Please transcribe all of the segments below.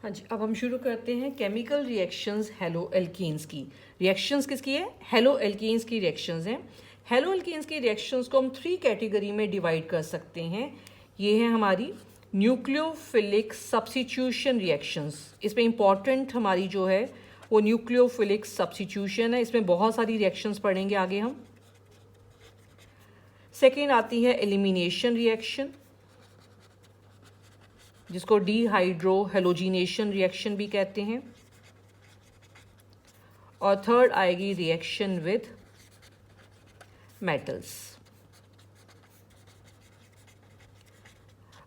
हाँ जी, अब हम शुरू करते हैं केमिकल रिएक्शंस हेलो एल्कीन्स की। रिएक्शंस किसकी है? हेलो एल्कीन्स की रिएक्शंस हैं। हेलो एल्कीन्स की रिएक्शंस को हम 3 कैटेगरी में डिवाइड कर सकते हैं। ये है हमारी न्यूक्लियोफिलिक सब्स्टिट्यूशन रिएक्शंस। इसमें इंपॉर्टेंट हमारी जो है वो न्यूक्लियोफिलिक सब्स्टिट्यूशन है। इसमें बहुत सारी रिएक्शंस पढ़ेंगे आगे हम। सेकेंड आती है एलिमिनेशन रिएक्शन, जिसको डीहाइड्रो हेलोजिनेशन रिएक्शन भी कहते हैं। और थर्ड आएगी रिएक्शन विद मेटल्स।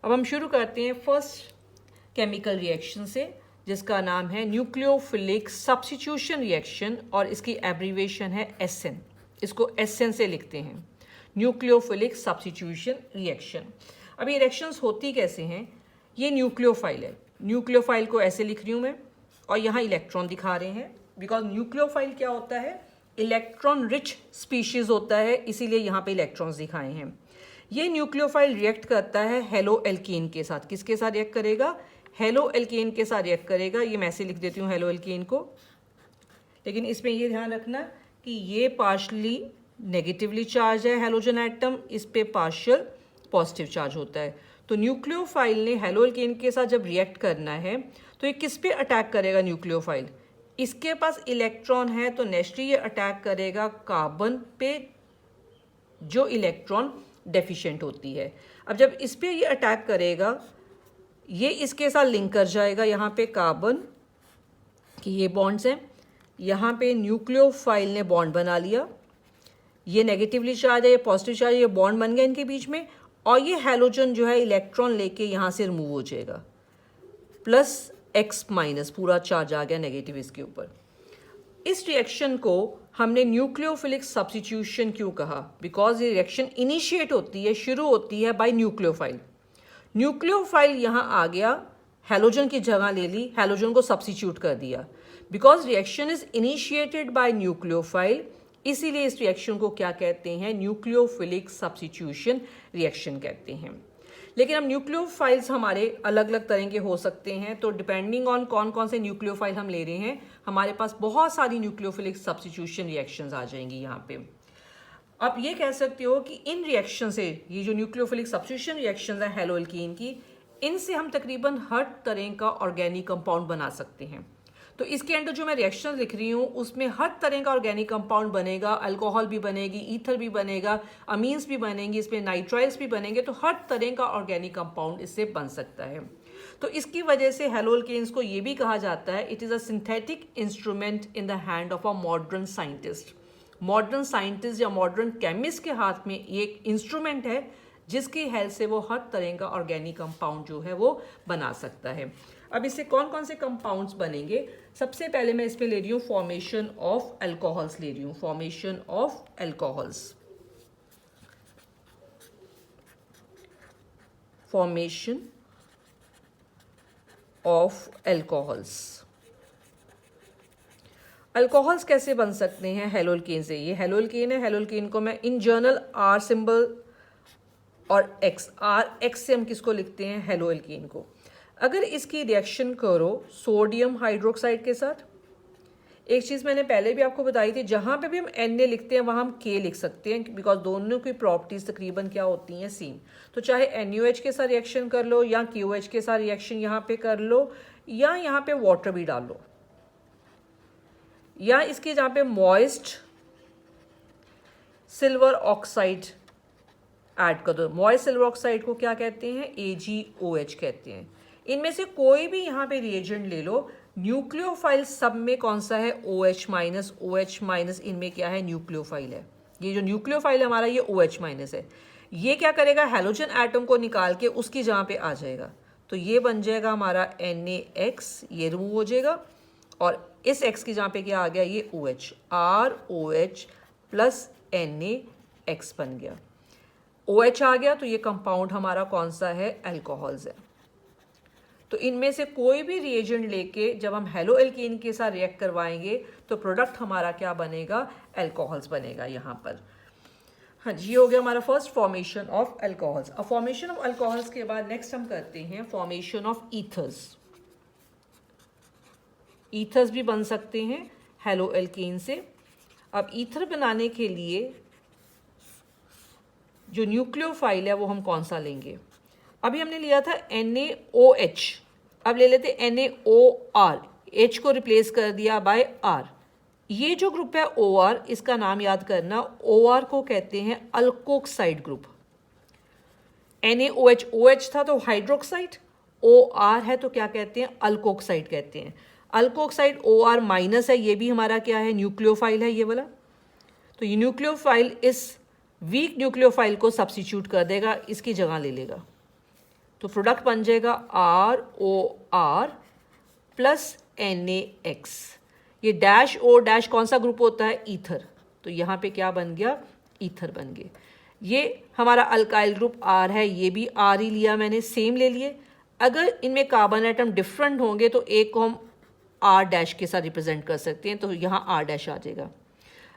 अब हम शुरू करते हैं फर्स्ट केमिकल रिएक्शन से, जिसका नाम है न्यूक्लियोफिलिक सब्स्टिट्यूशन रिएक्शन और इसकी एब्रीवेशन है एसएन। इसको एसएन से लिखते हैं, न्यूक्लियोफिलिक सब्स्टिट्यूशन रिएक्शन। अब ये रिएक्शंस होती कैसे हैं? ये न्यूक्लियोफाइल है। न्यूक्लियोफाइल को ऐसे लिख रही हूँ मैं, और यहाँ इलेक्ट्रॉन दिखा रहे हैं, बिकॉज न्यूक्लियोफाइल क्या होता है? इलेक्ट्रॉन रिच स्पीशीज होता है, इसीलिए यहाँ पे इलेक्ट्रॉन्स दिखाए हैं। ये न्यूक्लियोफाइल रिएक्ट करता है हेलो एल्कीन के साथ। किसके साथ रिएक्ट करेगा? हेलो एल्कीन के साथ रिएक्ट करेगा। ये मैं ऐसे लिख देती हूँ हेलो एल्कीन को, लेकिन इसमें ये ध्यान रखना कि ये पार्शली नेगेटिवली चार्ज है हेलोजन एटम, इस पे पार्शियल पॉजिटिव चार्ज होता है। तो न्यूक्लियोफाइल ने हेलो एल्कीन के साथ जब रिएक्ट करना है तो ये किस पे अटैक करेगा? न्यूक्लियोफाइल, इसके पास इलेक्ट्रॉन है तो नेचुरली ये अटैक करेगा कार्बन पे, जो इलेक्ट्रॉन डेफिशिएंट होती है। अब जब इस पे ये अटैक करेगा, ये इसके साथ लिंक कर जाएगा। यहाँ पे कार्बन की ये बॉन्ड्स हैं, यहाँ पे न्यूक्लियोफाइल ने बॉन्ड बना लिया। ये नेगेटिवली चार्ज है, ये पॉजिटिव चार्ज है, ये बॉन्ड बन गया इनके बीच में, और ये हैलोजन जो है इलेक्ट्रॉन लेके यहाँ से रिमूव हो जाएगा। प्लस एक्स माइनस पूरा चार्ज आ गया नेगेटिव इसके ऊपर। इस रिएक्शन को हमने न्यूक्लियोफिलिक सब्स्टिट्यूशन क्यों कहा? बिकॉज ये रिएक्शन इनिशिएट होती है, शुरू होती है बाय न्यूक्लियोफाइल। न्यूक्लियोफाइल यहाँ आ गया, हैलोजन की जगह ले ली, हैलोजन को सब्स्टिट्यूट कर दिया। Because reaction is initiated by nucleophile, इसीलिए इस रिएक्शन को क्या कहते हैं? न्यूक्लियोफिलिक सब्स्टिट्यूशन रिएक्शन कहते हैं। लेकिन अब न्यूक्लियोफाइल्स हमारे अलग अलग तरह के हो सकते हैं, तो डिपेंडिंग ऑन कौन कौन से न्यूक्लियोफाइल हम ले रहे हैं, हमारे पास बहुत सारी न्यूक्लियोफिलिक सब्स्टिट्यूशन रिएक्शंस आ जाएंगी यहाँ पे। आप ये कह सकते हो कि इन रिएक्शन से, ये जो न्यूक्लियोफिलिक सब्स्टिट्यूशन रिएक्शंस हैं हेलो एल्कीन की, इनसे हम तकरीबन हर तरह का ऑर्गेनिक कंपाउंड बना सकते हैं। तो इसके अंदर जो मैं रिएक्शन लिख रही हूँ उसमें हर तरह का ऑर्गेनिक कंपाउंड बनेगा। अल्कोहल भी बनेगी, ईथर भी बनेगा, अमीन्स भी बनेंगी, इसमें नाइट्राइल्स भी बनेंगे। तो हर तरह का ऑर्गेनिक कंपाउंड इससे बन सकता है। तो इसकी वजह से हेलो एल्केन्स को ये भी कहा जाता है, it is a synthetic instrument in the hand of a modern scientist. Modern scientist या मॉडर्न केमिस्ट के हाथ में एक इंस्ट्रूमेंट है जिसकी हेल्प से वो हर तरह का ऑर्गेनिक कंपाउंड जो है वो बना सकता है। अब इससे कौन कौन से कंपाउंड्स बनेंगे? सबसे पहले मैं इसमें ले रही हूँ फॉर्मेशन ऑफ अल्कोहल्स ले रही हूँ, formation of alcohols, formation of alcohols. Alcohols कैसे बन सकते हैं हेलो एल्केन से? ये हेलो एल्केन है, हेलो एल्केन को मैं इन जर्नल आर सिंबल और एक्स, आर एक्स से हम किसको लिखते हैं? हेलो एल्केन को। अगर इसकी रिएक्शन करो सोडियम हाइड्रोक्साइड के साथ, एक चीज़ मैंने पहले भी आपको बताई थी, जहाँ पे भी हम Na लिखते हैं वहाँ हम K लिख सकते हैं, बिकॉज दोनों की प्रॉपर्टीज तकरीबन क्या होती हैं? सेम। तो चाहे NaOH के साथ रिएक्शन कर लो या KOH के साथ रिएक्शन यहाँ पे कर लो, या यहाँ पे वाटर भी डाल लो, या इसके जहाँ पे मॉइस्ट सिल्वर ऑक्साइड ऐड कर दो। मॉइस्ट सिल्वर ऑक्साइड को क्या कहते हैं? AgOH कहते हैं। इनमें से कोई भी यहाँ पे रिएजेंट ले लो, न्यूक्लियोफाइल सब में कौन सा है? OH minus. OH माइनस इनमें क्या है? न्यूक्लियोफाइल है। ये जो न्यूक्लियोफाइल हमारा ये OH माइनस है। ये क्या करेगा? हैलोजन एटम को निकाल के उसकी जगह पे आ जाएगा, तो ये बन जाएगा हमारा NaX, ये रिमूव हो जाएगा, और इस X की जगह पे क्या आ गया? ये OH, ROH प्लस NaX बन गया। OH आ गया, तो ये कंपाउंड हमारा कौन सा है? अल्कोहल्स है। तो इनमें से कोई भी रिएजेंट लेके जब हम हेलो एल्केन के साथ रिएक्ट करवाएंगे तो प्रोडक्ट हमारा क्या बनेगा? अल्कोहल्स बनेगा यहाँ पर। हाँ जी, ये हो गया हमारा फर्स्ट फॉर्मेशन ऑफ अल्कोहल्स। अब फॉर्मेशन ऑफ अल्कोहल्स के बाद नेक्स्ट हम करते हैं फॉर्मेशन ऑफ ईथर्स। ईथर्स भी बन सकते हैं हेलो एल्केन से। अब ईथर बनाने के लिए जो न्यूक्लियोफाइल है वो हम कौन सा लेंगे? अभी हमने लिया था NaOH, अब ले लेते NaOR, H को रिप्लेस कर दिया बाय R। ये जो ग्रुप है OR, इसका नाम याद करना, OR को कहते हैं अल्कोक्साइड ग्रुप। NaOH OH था तो हाइड्रोक्साइड, OR है तो क्या कहते हैं? अल्कोक्साइड कहते हैं। अल्कोक्साइड OR माइनस है, ये भी हमारा क्या है? न्यूक्लियोफाइल है ये वाला। तो ये न्यूक्लियोफाइल इस वीक न्यूक्लियोफाइल को सब्स्टिट्यूट कर देगा, इसकी जगह ले लेगा, तो प्रोडक्ट बन जाएगा ROR प्लस NaX। ये डैश ओ डैश कौन सा ग्रुप होता है? ईथर। तो यहाँ पे क्या बन गया? ईथर बन गए। ये हमारा अल्काइल ग्रुप R है, ये भी R ही लिया मैंने, सेम ले लिए। अगर इनमें कार्बन एटम डिफरेंट होंगे तो एक को हम R डैश के साथ रिप्रेजेंट कर सकते हैं, तो यहाँ R डैश आ जाएगा।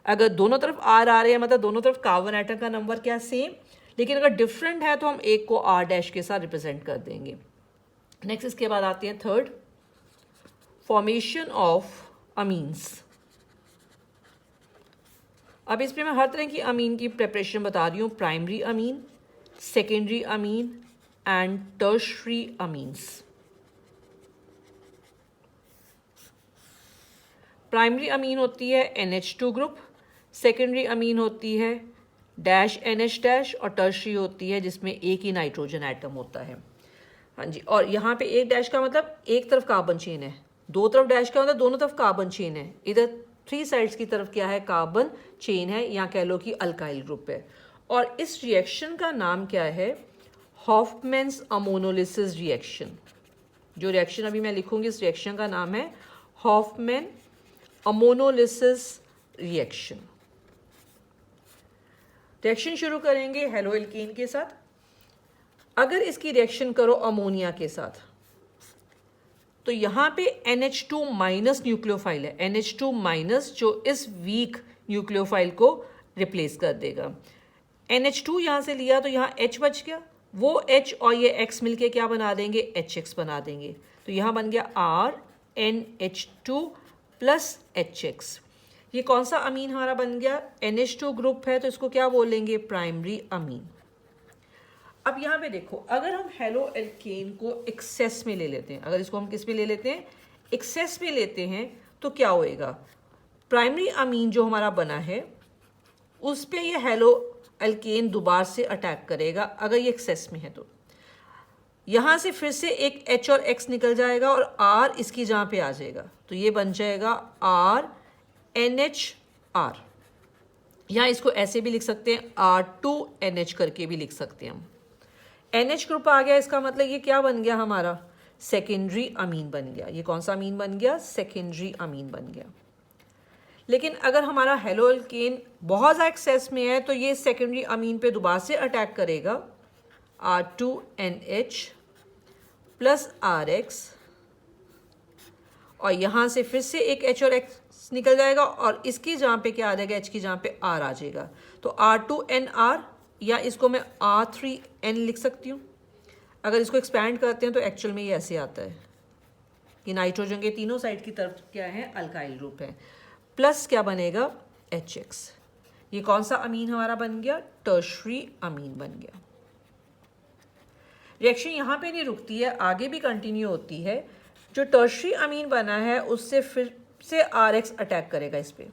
अगर दोनों तरफ R आ रहे हैं, मतलब दोनों तरफ कार्बन एटम का नंबर क्या? सेम। लेकिन अगर डिफरेंट है तो हम एक को R डैश के साथ रिप्रेजेंट कर देंगे। नेक्स्ट इसके बाद आते हैं थर्ड, फॉर्मेशन ऑफ अमीन्स। अब इसमें मैं हर तरह की अमीन की प्रिपरेशन बता रही हूँ, primary amine, secondary amine and tertiary amines. Primary amine होती है NH2 ग्रुप, सेकेंडरी अमीन होती है डैश NH डैश, और टर्शरी होती है जिसमें एक ही नाइट्रोजन एटम होता है। हाँ जी, और यहाँ पे एक डैश का मतलब एक तरफ कार्बन चेन है, दो तरफ डैश का मतलब दोनों तरफ कार्बन चेन है। इधर थ्री साइड्स की तरफ क्या है? कार्बन चेन है, या कह लो कि अल्काइल ग्रुप है। और इस रिएक्शन का नाम क्या है? हॉफमैन्स अमोनोलिसिस रिएक्शन। जो रिएक्शन अभी मैं लिखूंगी, इस रिएक्शन का नाम है हॉफमैन अमोनोलिसिस रिएक्शन। रिएक्शन शुरू करेंगे हेलो एल्केन के साथ। अगर इसकी रिएक्शन करो अमोनिया के साथ, तो यहाँ पे NH2 माइनस न्यूक्लियोफाइल है, NH2 माइनस जो इस वीक न्यूक्लियोफाइल को रिप्लेस कर देगा। NH2 यहाँ से लिया तो यहाँ H बच गया, वो H और ये X मिलके क्या बना देंगे? HX बना देंगे। तो यहाँ बन गया RNH2 प्लस HX। ये कौन सा अमीन हमारा बन गया? NH2 ग्रुप है तो इसको क्या बोलेंगे? Primary amine. अब यहाँ पे देखो, अगर हम हेलो एल्केन को एक्सेस में ले लेते हैं, अगर इसको हम किस में ले लेते हैं? एक्सेस में लेते हैं, तो क्या होएगा? प्राइमरी अमीन जो हमारा बना है उस पे ये हेलो एल्केन दोबारा से अटैक करेगा अगर ये एक्सेस में है। तो यहाँ से फिर से एक H और X निकल जाएगा और R इसकी जहाँ पे आ जाएगा, तो ये बन जाएगा RNHR, या इसको ऐसे भी लिख सकते हैं R2NH करके भी लिख सकते हैं हम। NH ग्रुप आ गया, इसका मतलब ये क्या बन गया? हमारा सेकेंडरी अमीन बन गया। ये कौन सा अमीन बन गया? सेकेंडरी अमीन बन गया। लेकिन अगर हमारा हेलो एल्केन बहुत ज़्यादा एक्सेस में है तो ये सेकेंडरी अमीन पे दोबारा से अटैक करेगा, R2NH प्लस RX, और यहाँ से फिर से एक H और X निकल जाएगा और इसकी जहाँ पे क्या आ जाएगा? H की जहाँ पे R आ जाएगा, तो R2NR, या इसको मैं R3N लिख सकती हूँ। अगर इसको एक्सपैंड करते हैं तो एक्चुअल में ये ऐसे आता है कि नाइट्रोजन के तीनों साइड की तरफ क्या है? अल्काइल ग्रुप है, प्लस क्या बनेगा? HX। ये कौन सा अमीन हमारा बन गया? टर्शरी अमीन बन गया। रिएक्शन यहाँ पे नहीं रुकती है, आगे भी कंटिन्यू होती है। जो टर्शरी अमीन बना है उससे फिर से RX अटैक करेगा इस पे।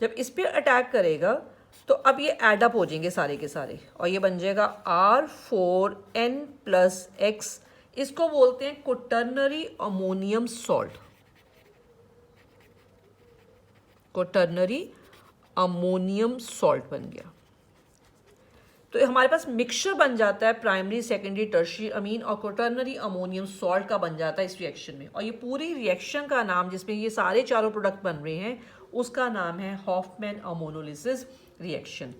जब इस पे अटैक करेगा तो अब ये एडअप हो जाएंगे सारे के सारे, और ये बन जाएगा R4N प्लस X। इसको बोलते हैं quaternary ammonium salt, quaternary ammonium salt बन गया। तो हमारे पास मिक्सचर बन जाता है प्राइमरी, सेकेंडरी, टर्शरी अमीन और क्वॉटरनरी अमोनियम सॉल्ट का बन जाता है इस रिएक्शन में। और ये पूरी रिएक्शन का नाम, जिसमें ये सारे चारों प्रोडक्ट बन रहे हैं, उसका नाम है हॉफमैन अमोनोलिसिस रिएक्शन।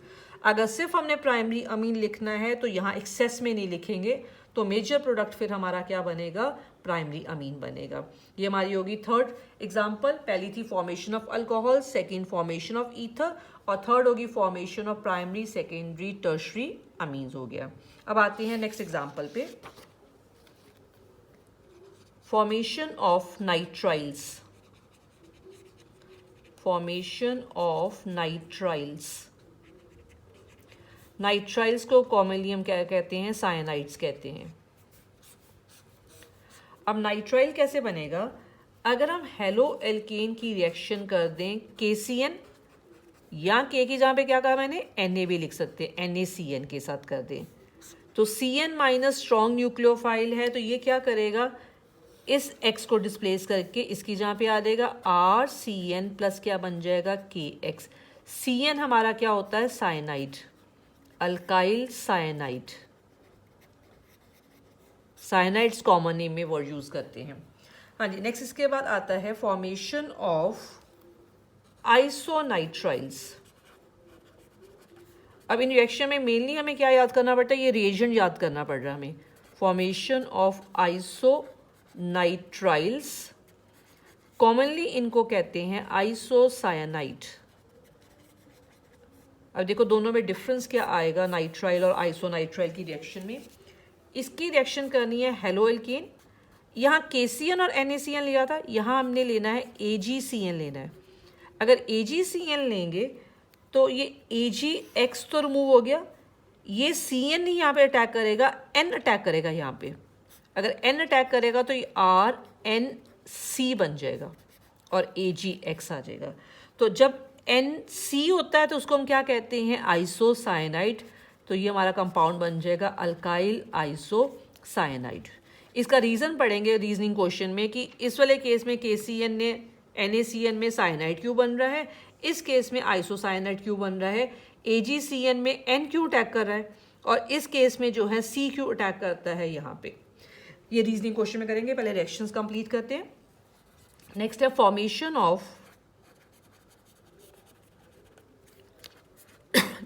अगर सिर्फ हमने प्राइमरी अमीन लिखना है तो यहाँ एक्सेस में नहीं लिखेंगे, तो मेजर प्रोडक्ट फिर हमारा क्या बनेगा? प्राइमरी अमीन बनेगा। ये हमारी होगी थर्ड एग्जाम्पल। पहली थी formation of alcohol, second formation of ether, और थर्ड होगी formation of primary, secondary, tertiary amines हो गया। अब आते हैं नेक्स्ट एग्जाम्पल पे, formation of nitriles. Formation of nitriles. Nitriles को कॉमनली हम क्या कहते हैं, साइनाइड्स कहते हैं। अब नाइट्राइल कैसे बनेगा, अगर हम हेलो एल्केन की रिएक्शन कर दें KCN, या के की जहाँ पे क्या कहा मैंने, Na भी लिख सकते हैं, NaCN के साथ कर दें, तो Cn माइनस स्ट्रॉन्ग न्यूक्लियोफाइल है, तो ये क्या करेगा, इस X को डिस्प्लेस करके इसकी जहाँ पे आ जाएगा RCN प्लस क्या बन जाएगा KX। Cn हमारा क्या होता है, cyanide, alkyl cyanide. Cyanides common name में वर्ड यूज करते हैं। हाँ जी, नेक्स्ट इसके बाद आता है फॉर्मेशन ऑफ आइसोनाइट्राइल्स। अब इन रिएक्शन में मेनली हमें क्या याद करना पड़ता है, ये रिएजेंट याद करना पड़ रहा है हमें। फॉर्मेशन ऑफ आइसोनाइट्राइल्स, कॉमनली इनको कहते हैं आइसोसायनाइड। अब देखो दोनों में डिफरेंस क्या आएगा नाइट्राइल और आइसोनाइट्राइल की रिएक्शन में। इसकी रिएक्शन करनी है हेलो एल्केन, यहाँ KCN और NaCN लिया था, यहाँ हमने लेना है AgCN लेना है। अगर AgCN लेंगे तो ये AgX तो रिमूव हो गया, ये CN ही यहाँ पे अटैक करेगा, N अटैक करेगा यहाँ पे। अगर N अटैक करेगा तो ये RNC बन जाएगा और AgX आ जाएगा। तो जब NC होता है तो उसको हम क्या कहते हैं, आइसोसाइनाइड। तो ये हमारा कंपाउंड बन जाएगा अल्काइल आइसोसाइनाइड। इसका रीज़न पढ़ेंगे रीजनिंग क्वेश्चन में कि इस वाले केस में KCN ने NaCN में साइनाइड क्यों बन रहा है, इस केस में आइसोसाइनाइड क्यों बन रहा है, AgCN में N क्यों अटैक कर रहा है, और इस केस में जो है C क्यों अटैक करता है यहाँ पे। ये रीजनिंग क्वेश्चन में करेंगे, पहले रिएक्शंस कंप्लीट करते हैं। नेक्स्ट है फॉर्मेशन ऑफ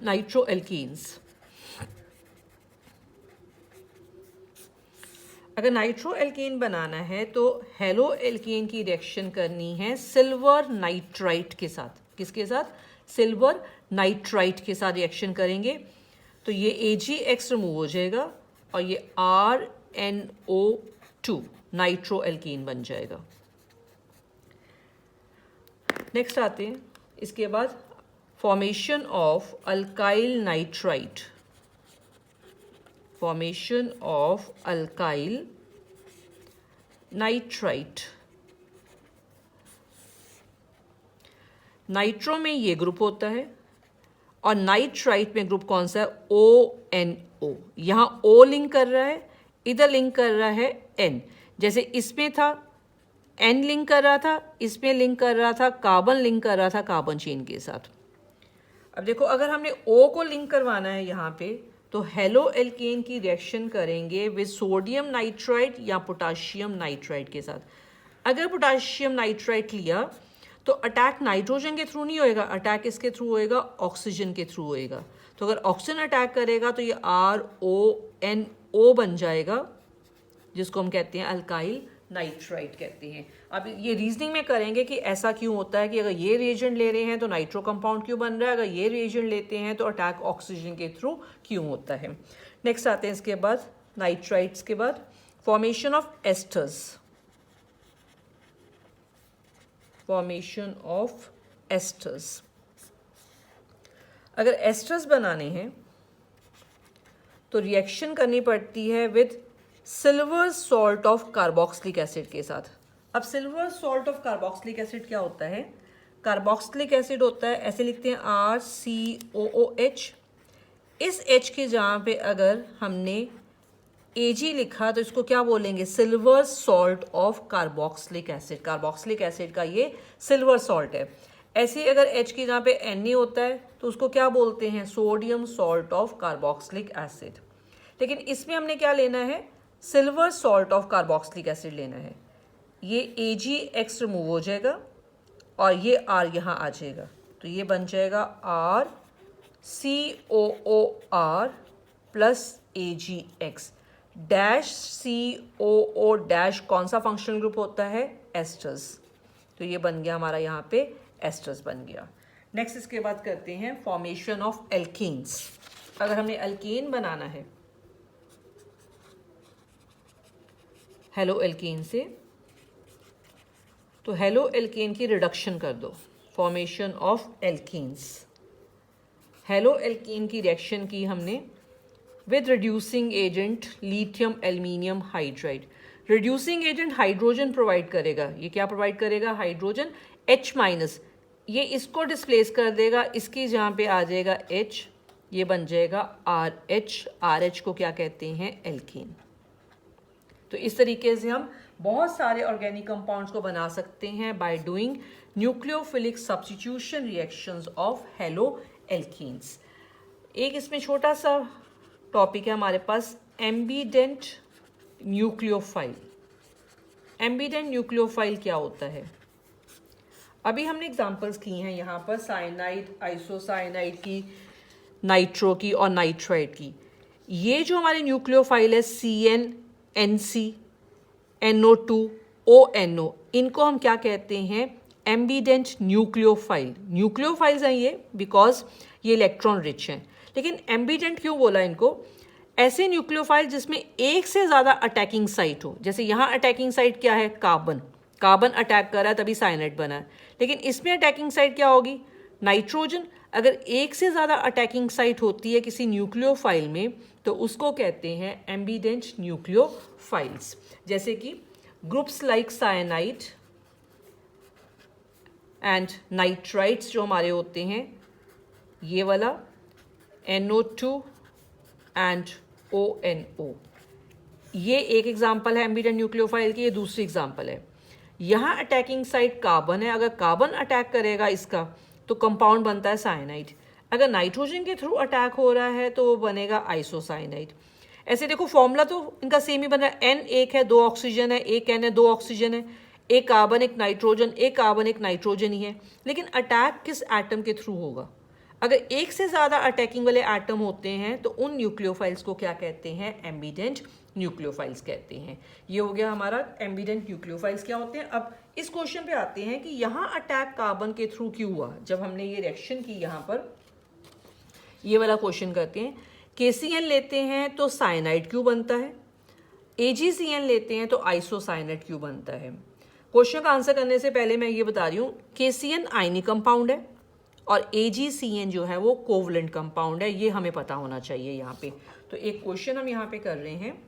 नाइट्रोएल्कीन्स। अगर नाइट्रोएल्केन बनाना है तो हेलो एल्केन की रिएक्शन करनी है सिल्वर नाइट्राइट के साथ। किसके साथ, सिल्वर नाइट्राइट के साथ रिएक्शन करेंगे तो ये AgX रिमूव हो जाएगा और ये RNO2 नाइट्रोएल्केन बन जाएगा। नेक्स्ट आते हैं इसके बाद formation of alkyl nitrite. Formation of alkyl nitrite. Nitro में ये ग्रुप होता है और नाइट्राइट में ग्रुप कौन सा है, ONO। यहाँ O लिंक कर रहा है, इधर लिंक कर रहा है N। जैसे इसमें था N लिंक कर रहा था, इसमें लिंक कर रहा था, कार्बन लिंक कर रहा था कार्बन चेन के साथ। अब देखो अगर हमने O को लिंक करवाना है यहाँ पे तो हेलो एल्केन की रिएक्शन करेंगे विद सोडियम नाइट्राइट या पोटाशियम नाइट्राइट के साथ। अगर पोटाशियम नाइट्राइट लिया तो अटैक नाइट्रोजन के थ्रू नहीं होएगा, अटैक इसके थ्रू होएगा, ऑक्सीजन के थ्रू होएगा। तो अगर ऑक्सीजन अटैक करेगा तो ये RONO बन जाएगा, जिसको हम कहते हैं अल्काइल नाइट्राइट कहते हैं। अब ये रीजनिंग में करेंगे कि ऐसा क्यों होता है कि अगर ये रिएजेंट ले रहे हैं तो नाइट्रो कंपाउंड क्यों बन रहा है, अगर ये रिएजेंट लेते हैं तो अटैक ऑक्सीजन के थ्रू क्यों होता है। नेक्स्ट आते हैं इसके बाद नाइट्राइट्स के बाद formation of esters. Formation of esters, अगर एस्टर्स बनाने हैं तो रिएक्शन करनी पड़ती है with silver salt of carboxylic acid के साथ। अब silver salt of carboxylic acid क्या होता है, कार्बोक्सिलिक एसिड होता है, ऐसे लिखते हैं RCOOH। इस H के जहाँ पे अगर हमने Ag लिखा तो इसको क्या बोलेंगे, silver salt of carboxylic acid. Carboxylic acid का ये सिल्वर सॉल्ट है। ऐसे ही अगर H की जहाँ पे Na होता है तो उसको क्या बोलते हैं, sodium salt of carboxylic acid. लेकिन इसमें हमने क्या लेना है, silver salt of carboxylic acid लेना है। ये AgX रिमूव हो जाएगा और ये R यहाँ आ जाएगा, तो ये बन जाएगा RCOOR plus AgX dash COO dash कौन सा फंक्शनल ग्रुप होता है, एस्टर्स। तो ये बन गया हमारा यहाँ पे एस्टर्स बन गया। नेक्स्ट इसके बाद करते हैं फॉर्मेशन ऑफ एल्कीन्स। अगर हमने एल्कीन बनाना है हेलो एल्केन से तो हेलो एल्केन की रिडक्शन कर दो। Formation of alkenes. Hello alkene की रिएक्शन की हमने with reducing agent lithium aluminium hydride. Reducing agent hydrogen provide करेगा, ये क्या प्रोवाइड करेगा, हाइड्रोजन H-, ये इसको डिस्प्लेस कर देगा, इसकी जहाँ पे आ जाएगा H, ये बन जाएगा RH को क्या कहते हैं, एल्कीन। तो इस तरीके से हम बहुत सारे ऑर्गेनिक कंपाउंड्स को बना सकते हैं by doing nucleophilic substitution reactions of hello alkenes. एक इसमें छोटा सा टॉपिक है हमारे पास, एम्बिडेंट न्यूक्लियोफाइल। एम्बिडेंट न्यूक्लियोफाइल क्या होता है? अभी हमने एग्जांपल्स की हैं यहाँ पर साइनाइड, आइसोसाइनाइड की, नाइट्रो की और नाइट्राइड की। ये जो हमारे न्यूक्लियोफाइल है CN, NC, NO2, ONO, इनको हम क्या कहते हैं, एम्बिडेंट न्यूक्लियोफाइल। न्यूक्लियोफाइल्स हैं ये बिकॉज ये इलेक्ट्रॉन रिच हैं। लेकिन एम्बिडेंट क्यों बोला इनको? ऐसे न्यूक्लियोफाइल जिसमें एक से ज़्यादा अटैकिंग साइट हो। जैसे यहाँ अटैकिंग साइट क्या है, कार्बन अटैक कर रहा है तभी साइनाइड बना है। लेकिन इसमें अटैकिंग साइट क्या होगी, नाइट्रोजन। अगर एक से ज़्यादा अटैकिंग साइट होती है किसी न्यूक्लियोफाइल में तो उसको कहते हैं एम्बिडेंट न्यूक्लियोफाइल्स। जैसे कि groups like cyanide and nitrides जो हमारे होते हैं, ये वाला NO2 एंड ONO, ये एक एग्जाम्पल है एम्बिडेंट न्यूक्लियोफाइल की। ये दूसरी एग्जाम्पल है, यहाँ अटैकिंग साइट कार्बन है, अगर कार्बन अटैक करेगा इसका तो कंपाउंड बनता है साइनाइड। अगर नाइट्रोजन के थ्रू अटैक हो रहा है तो वो बनेगा आइसोसाइनाइड। ऐसे देखो फॉर्मूला तो इनका सेम ही बन रहा है, N एक है, 2 ऑक्सीजन है, एक N है, 2 ऑक्सीजन है, एक कार्बन एक नाइट्रोजन, एक कार्बन एक नाइट्रोजन ही है। लेकिन अटैक किस एटम के थ्रू होगा? अगर एक से ज़्यादा अटैकिंग वाले एटम होते हैं तो उन न्यूक्लियोफाइल्स को क्या कहते हैं, एम्बिडेंट न्यूक्लियोफाइल्स कहते हैं। ये हो गया हमारा एम्बिडेंट न्यूक्लियोफाइल्स क्या होते हैं। अब इस क्वेश्चन पे आते हैं कि यहाँ अटैक कार्बन के थ्रू क्यों हुआ। जब हमने ये रिएक्शन की, यहाँ पर ये वाला क्वेश्चन करते हैं, KCN लेते हैं तो साइनाइड क्यों बनता है, AgCN लेते हैं तो आइसोसाइनाइड क्यों बनता है। क्वेश्चन का आंसर करने से पहले मैं ये बता रही हूँ, KCN आयनिक कंपाउंड है और AgCN जो है वो कोवलेंट कंपाउंड है, ये हमें पता होना चाहिए यहाँ पे। तो एक क्वेश्चन हम यहाँ पे कर रहे हैं,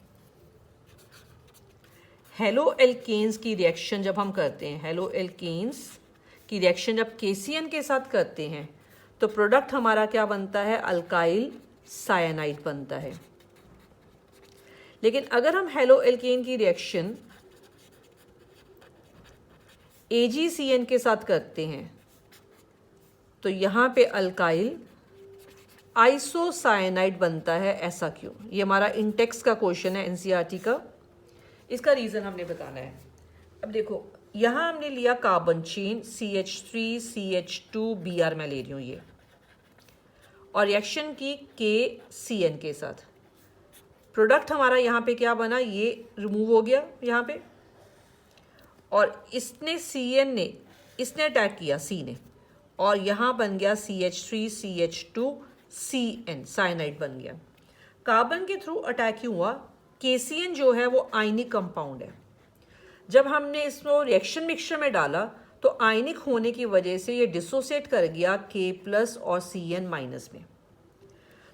हेलो एल्केन्स की रिएक्शन जब हम करते हैं, हेलो एल्केन्स की रिएक्शन जब KCN के साथ करते हैं तो प्रोडक्ट हमारा क्या बनता है, अल्काइल साइनाइड बनता है। लेकिन अगर हम हेलो एल्केन की रिएक्शन AgCN के साथ करते हैं तो यहाँ पे अल्काइल आइसोसाइनाइड बनता है। ऐसा क्यों? ये हमारा इंटेक्स का क्वेश्चन है, NCERT का। इसका रीज़न हमने बताना है। अब देखो यहाँ हमने लिया carbon chain CH3 CH2 Br मैं ले रही हूँ ये, और रिएक्शन की KCN के साथ। प्रोडक्ट हमारा यहाँ पे क्या बना, ये रिमूव हो गया यहाँ पे, और इसने CN ने इसने अटैक किया C ने, और यहाँ बन गया CH3 CH2 CN, साइनाइड बन गया। कार्बन के थ्रू अटैक क्यों हुआ? KCN जो है वो आयनिक कंपाउंड है। जब हमने इसको रिएक्शन मिक्सचर में डाला तो आयनिक होने की वजह से ये डिसोसिएट कर गया K+ और CN- में।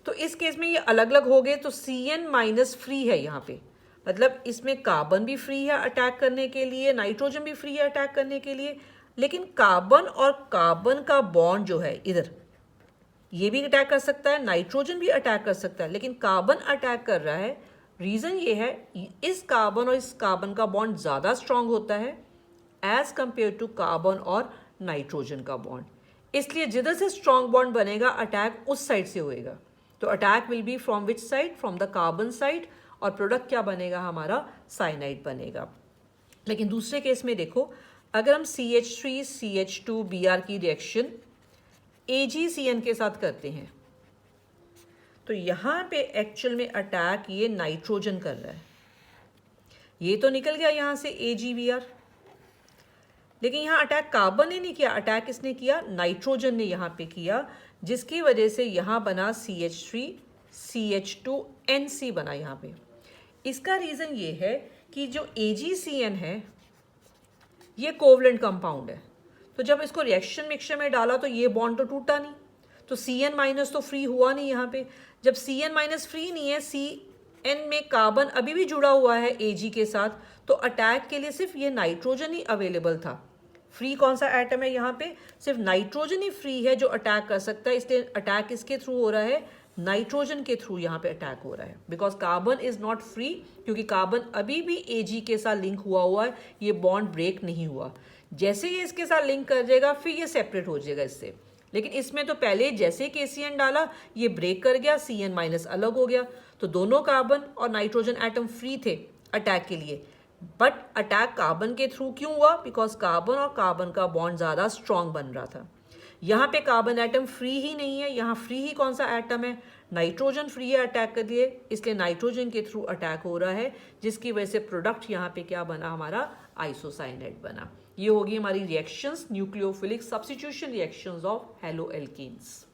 तो इस केस में ये अलग अलग हो गए, तो CN- फ्री है यहाँ पे, मतलब इसमें कार्बन भी फ्री है अटैक करने के लिए, नाइट्रोजन भी फ्री है अटैक करने के लिए। लेकिन कार्बन और कार्बन का बॉन्ड जो है इधर, ये भी अटैक कर सकता है, नाइट्रोजन भी अटैक कर सकता है, लेकिन कार्बन अटैक कर रहा है। रीज़न ये है, इस कार्बन और इस कार्बन का बॉन्ड ज़्यादा स्ट्रांग होता है एज कंपेयर टू कार्बन और नाइट्रोजन का बॉन्ड। इसलिए जिधर से स्ट्रांग बॉन्ड बनेगा अटैक उस साइड से होएगा। तो attack will be from which side, from the carbon side, और प्रोडक्ट क्या बनेगा हमारा, साइनाइड बनेगा। लेकिन दूसरे केस में देखो, अगर हम CH3 CH2 Br की रिएक्शन AgCN के साथ करते हैं तो यहाँ पे एक्चुअल में अटैक ये नाइट्रोजन कर रहा है। ये तो निकल गया यहाँ से AgBr, लेकिन यहाँ अटैक कार्बन ने नहीं किया, अटैक किसने किया, नाइट्रोजन ने यहाँ पे किया, जिसकी वजह से यहाँ बना CH3 CH2 NC बना यहाँ पे। इसका रीज़न ये है कि जो AgCN है ये कोवलेंट कंपाउंड है, तो जब इसको रिएक्शन मिक्सचर में डाला तो ये बॉन्ड तो टूटा नहीं, तो CN- तो फ्री हुआ नहीं यहाँ पे। जब CN- फ्री नहीं है, CN में कार्बन अभी भी जुड़ा हुआ है Ag के साथ, तो अटैक के लिए सिर्फ ये नाइट्रोजन ही अवेलेबल था। फ्री कौन सा एटम है यहाँ पे? सिर्फ नाइट्रोजन ही फ्री है जो अटैक कर सकता है, इसलिए अटैक किसके थ्रू हो रहा है? नाइट्रोजन के थ्रू यहाँ पे अटैक हो रहा है, because carbon is not free, क्योंकि कार्बन अभी भी Ag के साथ लिंक हुआ है, ये बॉन्ड ब्रेक नहीं हुआ। जैसे ये इसके साथ लिंक कर जाएगा फिर ये सेपरेट हो जाएगा इससे, लेकिन इसमें तो पहले जैसे KCN डाला ये ब्रेक कर गया, CN- अलग हो गया, तो दोनों कार्बन और नाइट्रोजन एटम फ्री थे अटैक के लिए। बट अटैक कार्बन के थ्रू क्यों हुआ? बिकॉज कार्बन और कार्बन का बॉन्ड ज़्यादा स्ट्रांग बन रहा था। यहाँ पे कार्बन एटम फ्री ही नहीं है, यहाँ फ्री ही कौन सा एटम है? नाइट्रोजन फ्री है अटैक के लिए, इसलिए नाइट्रोजन के थ्रू अटैक हो रहा है, जिसकी वजह से प्रोडक्ट यहाँ पे क्या बना? हमारा आइसोसाइनेट बना। ये होगी हमारी reactions, nucleophilic substitution reactions of hello alkenes.